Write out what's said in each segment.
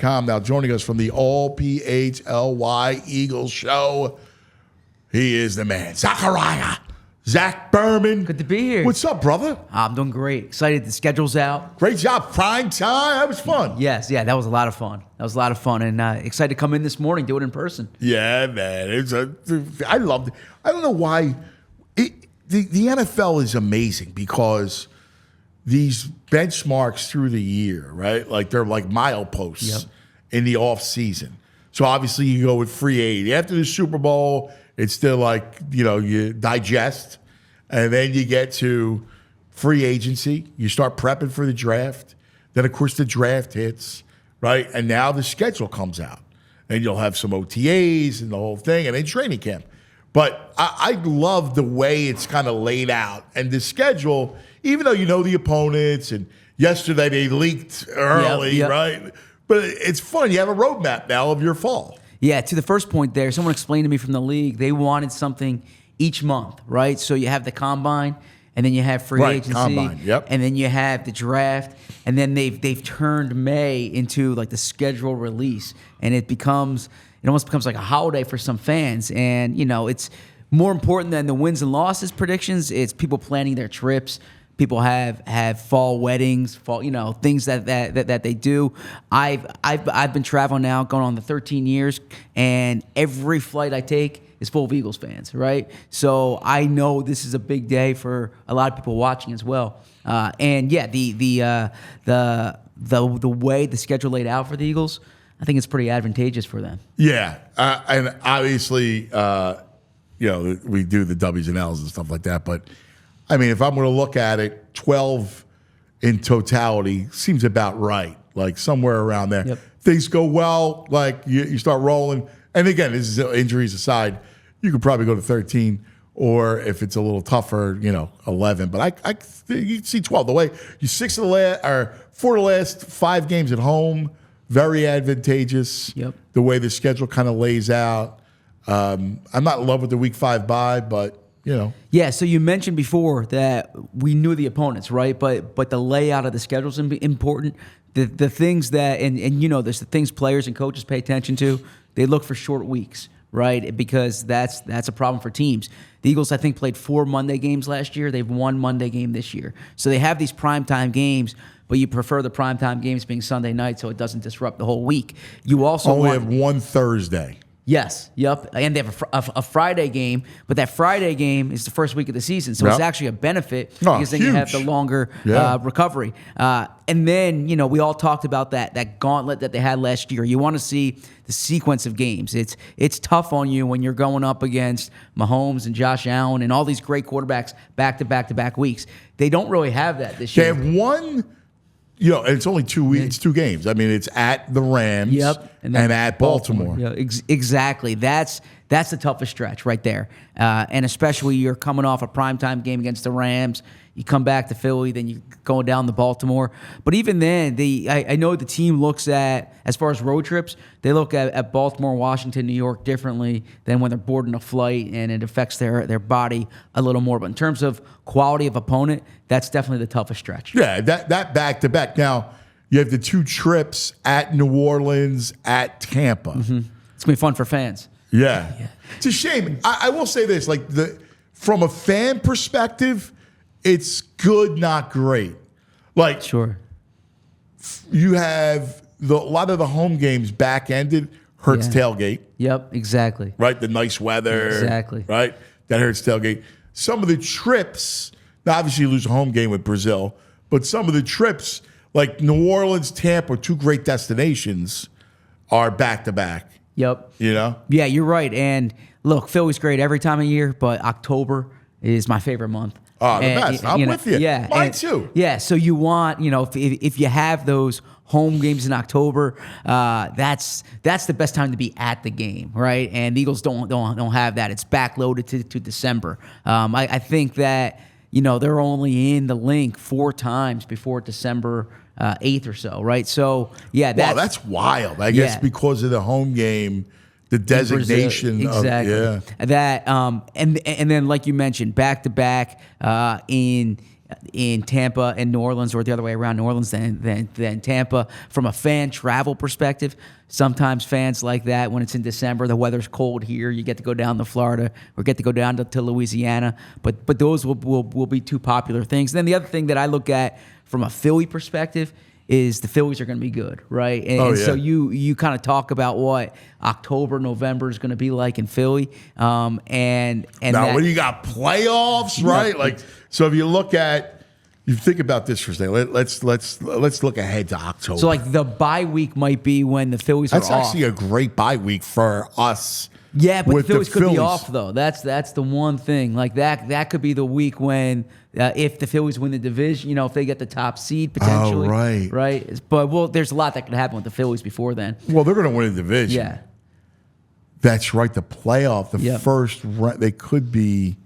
AllCityEagles.com. Now joining us from the All PHLY Eagles show, he is the man, Zach Berman. Good to be here. What's up, brother? I'm doing great. Excited. The schedule's out. Great job. Prime time. That was fun. Yes, yeah, that was a lot of fun. And excited to come in this morning, do it in person. Yeah, man. I loved it. I don't know why. The NFL is amazing because these benchmarks through the year, right? Like they're like mileposts in the off season. So obviously you go with free agency. After the Super Bowl, it's still like, you digest. And then you get to free agency. You start prepping for the draft. Then, of course, the draft hits, right? And now the schedule comes out. And you'll have some OTAs and the whole thing, and then training camp. But I love the way it's kind of laid out. And the schedule, even though you know the opponents, and yesterday they leaked early, right? But it's fun. You have a roadmap now of your fall. Yeah, to the first point there, someone explained to me from the league, they wanted something each month, right? So you have the combine, and then you have free agency, combine, and then you have the draft, and then they've turned May into like the schedule release, and it almost becomes like a holiday for some fans, and it's more important than the wins and losses predictions. It's people planning their trips. People have fall weddings, things that they do. I've been traveling now, going on the 13 years, and every flight I take is full of Eagles fans, right? So I know this is a big day for a lot of people watching as well. And yeah, the way the schedule laid out for the Eagles, I think it's pretty advantageous for them. Yeah, and obviously, we do the W's and L's and stuff like that, but. I mean, if I'm going to look at it, 12 in totality seems about right, like somewhere around there. Yep. Things go well, like you start rolling. And again, this is injuries aside, you could probably go to 13, or if it's a little tougher, 11. But you can see 12. The way you 4 of the last 5 games at home, very advantageous. Yep. The way the schedule kind of lays out. I'm not in love with the Week 5 bye, but. Yeah, so you mentioned before that we knew the opponents, right? But the layout of the schedule is important. The things that, and there's the things players and coaches pay attention to. They look for short weeks, right? Because that's a problem for teams. The Eagles, I think, played 4 Monday games last year. They've won Monday game this year. So they have these primetime games, but you prefer the primetime games being Sunday night so it doesn't disrupt the whole week. You also only have one Thursday. Yes, yep, and they have a Friday game, but that Friday game is the first week of the season, so it's actually a benefit because then you have the longer recovery. And then, we all talked about that gauntlet that they had last year. You want to see the sequence of games. It's tough on you when you're going up against Mahomes and Josh Allen and all these great quarterbacks back-to-back weeks. They don't really have that this year. They have one... and it's only 2 weeks, 2 games. I mean, it's at the Rams and at Baltimore. Yeah, exactly. That's the toughest stretch right there. And especially you're coming off a primetime game against the Rams. You come back to Philly, then you go down to Baltimore. But even then, I know the team looks at, as far as road trips, they look at Baltimore, Washington, New York differently than when they're boarding a flight, and it affects their body a little more. But in terms of quality of opponent, that's definitely the toughest stretch. Yeah, that back-to-back. Now, you have the 2 trips at New Orleans, at Tampa. Mm-hmm. It's going to be fun for fans. Yeah. It's a shame. I will say this, from a fan perspective, it's good, not great. Sure. You have a lot of the home games back-ended, hurts tailgate. Yep, exactly. Right, the nice weather. Exactly. Right, that hurts tailgate. Some of the trips, now obviously you lose a home game with Brazil, but some of the trips, like New Orleans, Tampa, 2 great destinations, are back-to-back. Yep. Yeah, you're right. And look, Philly's great every time of year, but October is my favorite month. Oh, the best. I'm with you. Yeah. Mine too. Yeah, so you want, if you have those home games in October, that's the best time to be at the game, right? And the Eagles don't have that. It's backloaded to December. I think that, they're only in the link 4 times before December 8th or so, right? So, yeah. That's wild. I guess because of the home game, the designation. Exactly. Of, That, and then, like you mentioned, back-to-back in in Tampa and New Orleans, or the other way around, New Orleans than Tampa. From a fan travel perspective, sometimes fans like that when it's in December, the weather's cold here, you get to go down to Florida or get to go down to Louisiana. But those will be two popular things. And then the other thing that I look at from a Philly perspective is the Phillies are going to be good, right? And so you kind of talk about what October, November is going to be like in Philly. And now, when you got playoffs, right? Yeah. Like, so if you look at, you think about this for a second. Let's look ahead to October. So like the bye week might be when the Phillies are off. That's actually a great bye week for us. Yeah, but the with Phillies could be Phillies. off though. That's the one thing. Like that could be the week when if the Phillies win the division, if they get the top seed potentially. Oh, right. Right. But there's a lot that could happen with the Phillies before then. Well, they're going to win the division. Yeah. That's right. The playoff, the first round, they could be.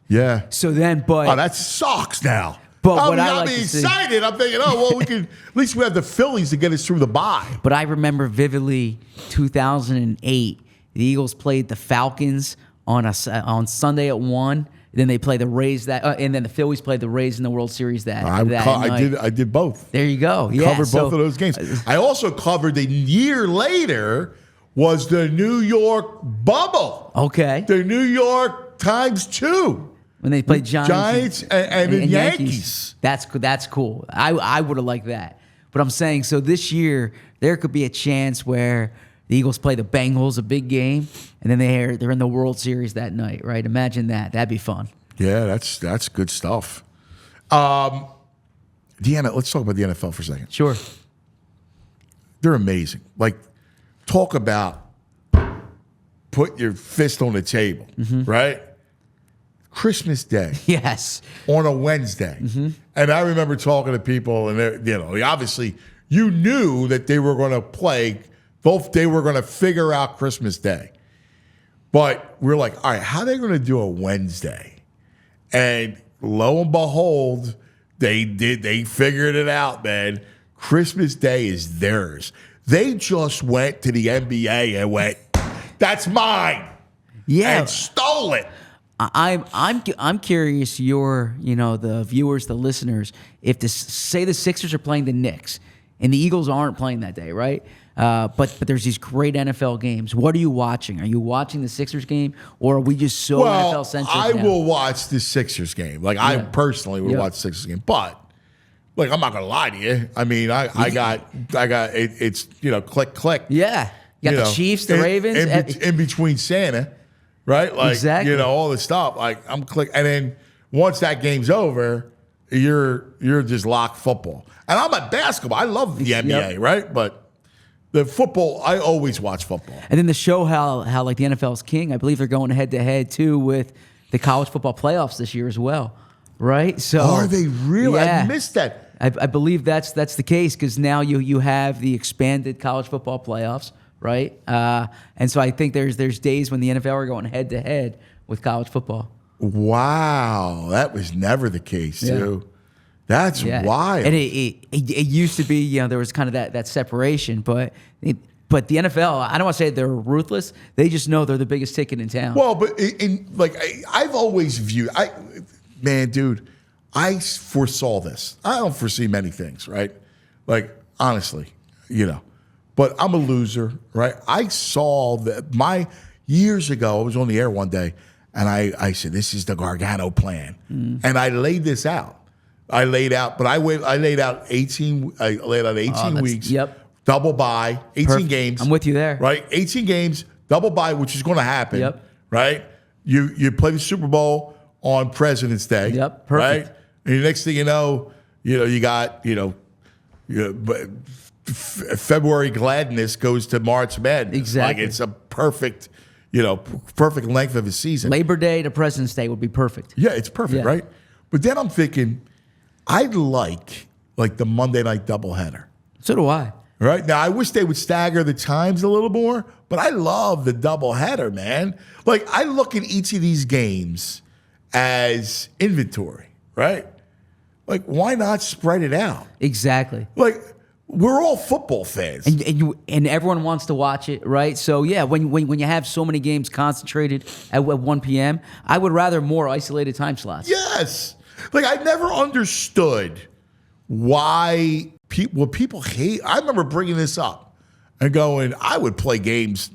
Yeah. So then, but Oh, that sucks now. But I what mean, I I'm like to see- excited. I'm thinking, we can at least we have the Phillies to get us through the bye. But I remember vividly 2008. The Eagles played the Falcons on Sunday at 1. Then they played the Rays and then the Phillies played the Rays in the World Series that night. I did both. There you go. Yeah, Covered both of those games. I also covered the year later was the New York bubble. Okay. The New York times 2. When they played Giants and the Yankees. That's cool. I would have liked that. But I'm saying, so this year, there could be a chance where the Eagles play the Bengals, a big game, and then they're in the World Series that night, right? Imagine that. That'd be fun. Yeah, that's good stuff. Let's talk about the NFL for a second. Sure. They're amazing. Like, talk about put your fist on the table, right? Christmas Day. Yes. On a Wednesday. And I remember talking to people, and obviously you knew that they were going to play, they were going to figure out Christmas Day. But we're like, all right, how are they going to do a Wednesday? And lo and behold, they figured it out, man. Christmas Day is theirs. They just went to the NBA and went, that's mine. Yeah. And stole it. I'm curious, the viewers, the listeners, if say the Sixers are playing the Knicks and the Eagles aren't playing that day, right? But there's these great NFL games. What are you watching? Are you watching the Sixers game, or are we just so NFL centric? I will watch the Sixers game. Like I personally will watch the Sixers game, but like I'm not gonna lie to you. I mean, I got it's click. Yeah, you got the Chiefs, the Ravens, in between Santa. Right? Like, exactly. All the stuff. Like, I'm clicking. And then once that game's over, you're just locked football. And I'm at basketball. I love the NBA, right? But the football, I always watch football. And then to show how like the NFL's king, I believe they're going head-to-head, too, with the college football playoffs this year as well, right? So are they really? Yeah. I missed that. I believe that's the case because now you have the expanded college football playoffs, right? And so I think there's days when the NFL are going head to head with college football. Wow, that was never the case, too. That's wild. And it used to be, there was kind of that separation, but the NFL, I don't want to say they're ruthless. They just know they're the biggest ticket in town. Well, but I've always viewed, dude, I foresaw this. I don't foresee many things, right? Like, honestly, but I'm a loser, right? I saw that years ago, I was on the air one day, and I said, this is the Gargano plan. And I laid this out. I laid out 18 weeks. Yep. Double bye, 18 games. I'm with you there. Right? 18 games, double bye, which is going to happen. Yep. Right? You play the Super Bowl on President's Day. Yep. Perfect. Right? And the next thing you know, you got, February gladness goes to March Madness. Exactly. Like it's a perfect, perfect length of a season. Labor Day to President's Day would be perfect. Yeah, it's perfect, right? But then I'm thinking, I like the Monday night doubleheader. So do I. Right? Now, I wish they would stagger the times a little more, but I love the doubleheader, man. Like, I look at each of these games as inventory, right? Like, why not spread it out? Exactly. Like, we're all football fans. And everyone wants to watch it, right? So, yeah, when you have so many games concentrated at 1 p.m., I would rather more isolated time slots. Yes. Like I never understood why people hate. I remember bringing this up and going, I would play games,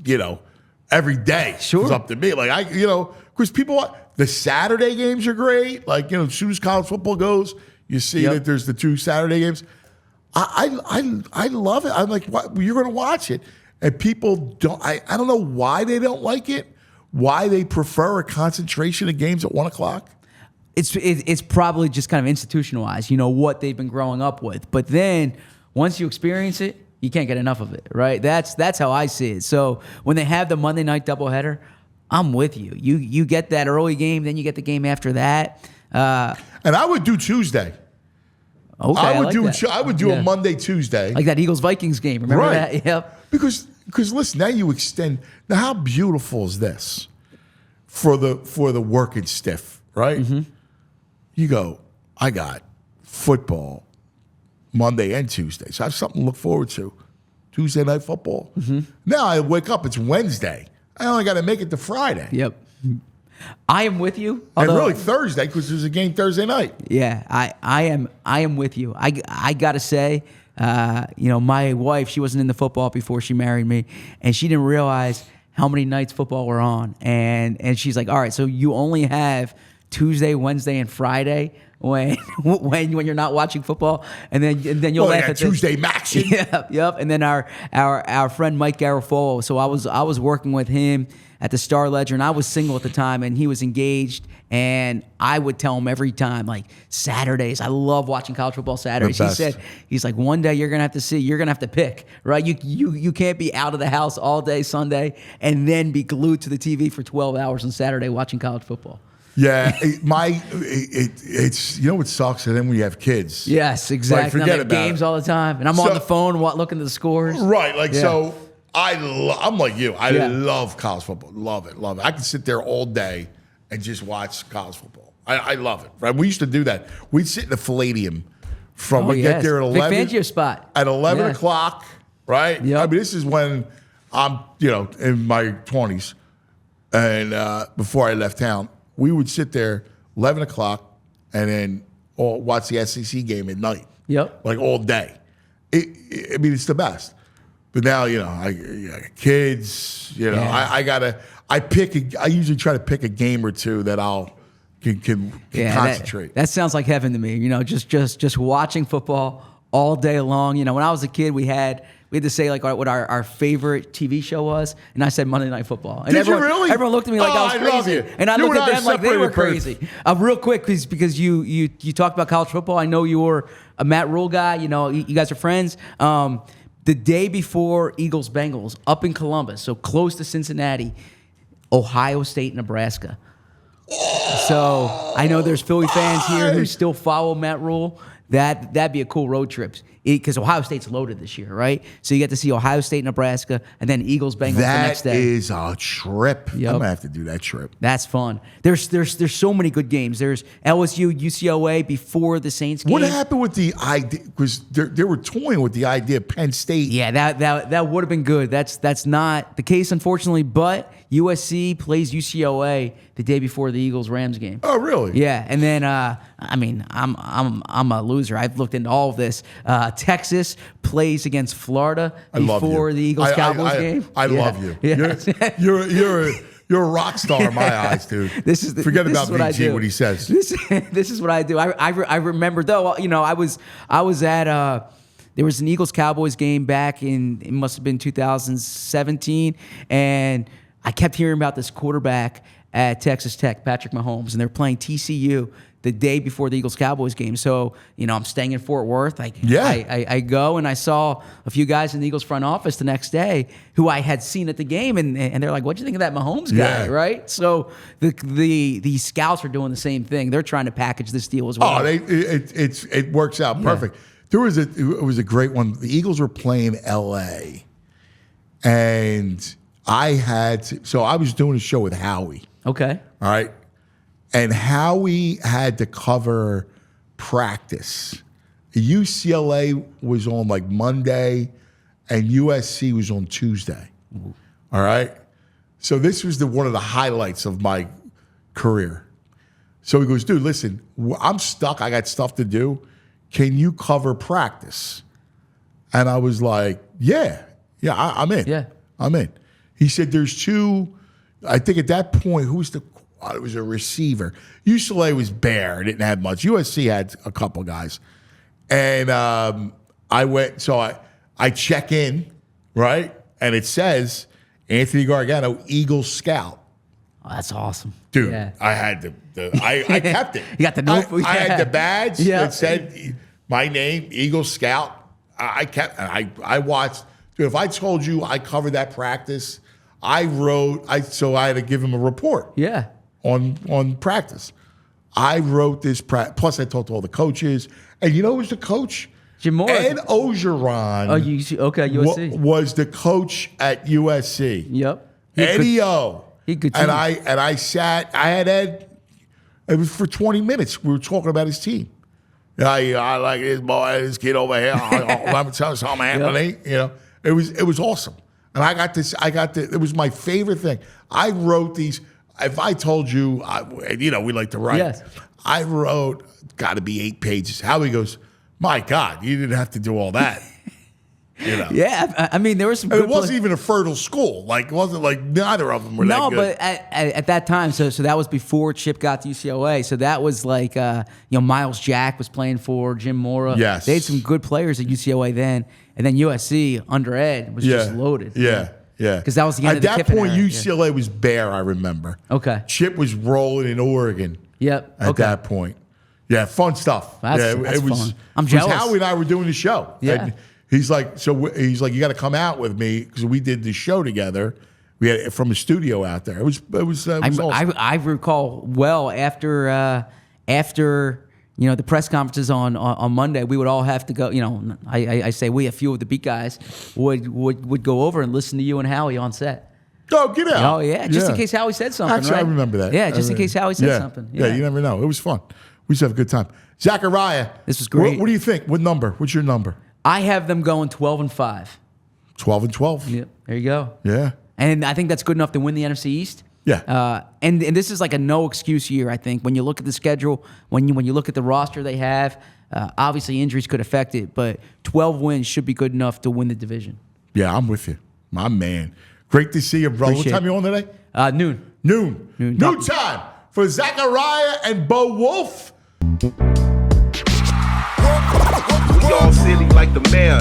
every day. Sure. It's up to me. Like because people, the Saturday games are great. Like, as soon as college football goes, you see that there's the 2 Saturday games. I love it. I'm like, what? You're going to watch it. And people don't, I don't know why they don't like it, why they prefer a concentration of games at 1 o'clock. It's probably just kind of institutionalized, what they've been growing up with. But then once you experience it, you can't get enough of it, right? That's how I see it. So when they have the Monday night doubleheader, I'm with you. You get that early game, then you get the game after that. And I would do Tuesday. Okay, I would do a Monday, Tuesday. Like that Eagles-Vikings game. Remember that? Yep. Because listen, now you extend. Now how beautiful is this for the working stiff, right? Mm-hmm. You go, I got football Monday and Tuesday. So I have something to look forward to. Tuesday night football. Mm-hmm. Now I wake up, it's Wednesday. I only got to make it to Friday. Yep. I am with you. And really Thursday, because there's a game Thursday night. Yeah, I am with you. I gotta say, my wife, she wasn't into football before she married me, and she didn't realize how many nights football were on. And she's like, all right, so you only have Tuesday, Wednesday, and Friday when you're not watching football, and then you'll laugh at Tuesday Maction. Yep. And then our friend Mike Garofolo. So I was working with him at the Star Ledger, and I was single at the time, and he was engaged. And I would tell him every time, like, Saturdays, I love watching college football Saturdays. He's like, one day you're gonna have to pick, right? You can't be out of the house all day Sunday and then be glued to the TV for 12 hours on Saturday watching college football. Yeah, it's what sucks, and then when you have kids. Yes, exactly. Like, forget about about games it. all the time, and I'm on the phone looking at the scores. Right, so I'm like you. I love college football. Love it. I can sit there all day and just watch college football. I love it. Right? We used to do that. We'd sit in the Palladium get there at 11. Vic Fangio spot. At 11 o'clock, right? Yep. I mean, this is when I'm, in my 20s, and before I left town. We would sit there 11 o'clock and then watch the SEC game at night. Yep. Like all day. It's the best. But now, I got kids, I usually try to pick a game or two that can concentrate. That sounds like heaven to me. Just watching football all day long. When I was a kid, we had to say like what our favorite TV show was, and I said Monday Night Football. And Did you really? Everyone looked at me like I was crazy, love you. And I You looked and at I them like they were separated crazy. Real quick, because you talked about college football. I know you're a Matt Rule guy. You guys are friends. The day before Eagles-Bengals up in Columbus, so close to Cincinnati, Ohio State, Nebraska. So I know there's Philly fans here who still follow Matt Rule. That'd be a cool road trip because Ohio State's loaded this year, right? So you get to see Ohio State, Nebraska, and then Eagles-Bengals the next day. That is a trip. Yep. I'm gonna have to do that trip. That's fun. There's so many good games. There's LSU, UCLA before the Saints game. What happened with the idea? Because they were toying with the idea of Penn State. Yeah, that would have been good. That's not the case, unfortunately. But USC plays UCLA the day before the Eagles-Rams game. Oh, really? Yeah, and then I'm a loser. I've looked into all of this. Texas plays against Florida before the Eagles-Cowboys game. I love you. Yeah. You're a rock star in my eyes, dude. Forget about VG what he says. This is what I do. I remember though. I was at. There was an Eagles-Cowboys game back in, it must have been 2017, and I kept hearing about this quarterback at Texas Tech, Patrick Mahomes, and they're playing TCU the day before the Eagles-Cowboys game. So, I'm staying in Fort Worth. I go, and I saw a few guys in the Eagles front office the next day who I had seen at the game, and they're like, what'd you think of that Mahomes guy, right? So the scouts are doing the same thing. They're trying to package this deal as well. Oh, it works out perfect. It was a great one. The Eagles were playing L.A., and I was doing a show with Howie. Okay. All right. And Howie had to cover practice. UCLA was on like Monday, and USC was on Tuesday. Ooh. All right. So this was one of the highlights of my career. So he goes, dude, listen, I'm stuck. I got stuff to do. Can you cover practice? And I was like, yeah, I'm in. Yeah. I'm in. He said, there's two, I think at that point, it was a receiver. UCLA was bare, didn't have much. USC had a couple guys. And I went, so I check in, right? And it says, Anthony Gargano, Eagle Scout. Oh, that's awesome. Dude, Yeah. I had I kept it. You got the notebook? I had the badge Yeah. that said my name, Eagle Scout. I watched. Dude, if I told you I covered that practice, so I had to give him a report. Yeah. On practice. I wrote this plus I talked to all the coaches. And you know who was the coach? Jim Moore. Ed Ogeron. Okay, USC. Was the coach at USC. Yep. Eddie O. He could and I sat, I had Ed, it was for 20 minutes. We were talking about his team. I like this boy, this kid over here. Let me tell you something, Anthony. You know, it was awesome. And it was my favorite thing. I wrote these, if I told you, we like to write. Yes. I wrote, got to be 8 pages. Howie goes, my God, you didn't have to do all that. You know. Yeah, I mean, there was some. And it wasn't even a fertile school. Like, it wasn't like neither of them were that good. No, but at that time, so that was before Chip got to UCLA. So that was like, Miles Jack was playing for Jim Mora. Yes. They had some good players at UCLA then. And then USC under Ed was just loaded. Yeah. Because that was the end of the At that Kiffin point, era. UCLA was bare, I remember. Okay. Chip was rolling in Oregon. Yep. At that point. Yeah, fun stuff. That's it was fun. I'm jealous. Howie and I were doing the show. Yeah. And he's like, you got to come out with me because we did the show together. We had it from a studio out there. It was awesome. I recall well after the press conferences on Monday, we would all have to go. I say we, a few of the beat guys would go over and listen to you and Howie on set. Oh, get out. Oh yeah, just in case Howie said something. Actually, right? I remember that. Yeah, just in case Howie said something. Yeah, you never know. It was fun. We used to have a good time. Zachariah, this was great. What do you think? What number? What's your number? I have them going 12-5. 12-12. Yeah, there you go. Yeah. And I think that's good enough to win the NFC East. Yeah. And this is like a no excuse year, I think. When you look at the schedule, when you look at the roster they have, obviously injuries could affect it, but 12 wins should be good enough to win the division. Yeah, I'm with you. My man. Great to see you, bro. Appreciate What time you on today? Noon time for Zachariah and Bo Wolf. We all silly like the mayor.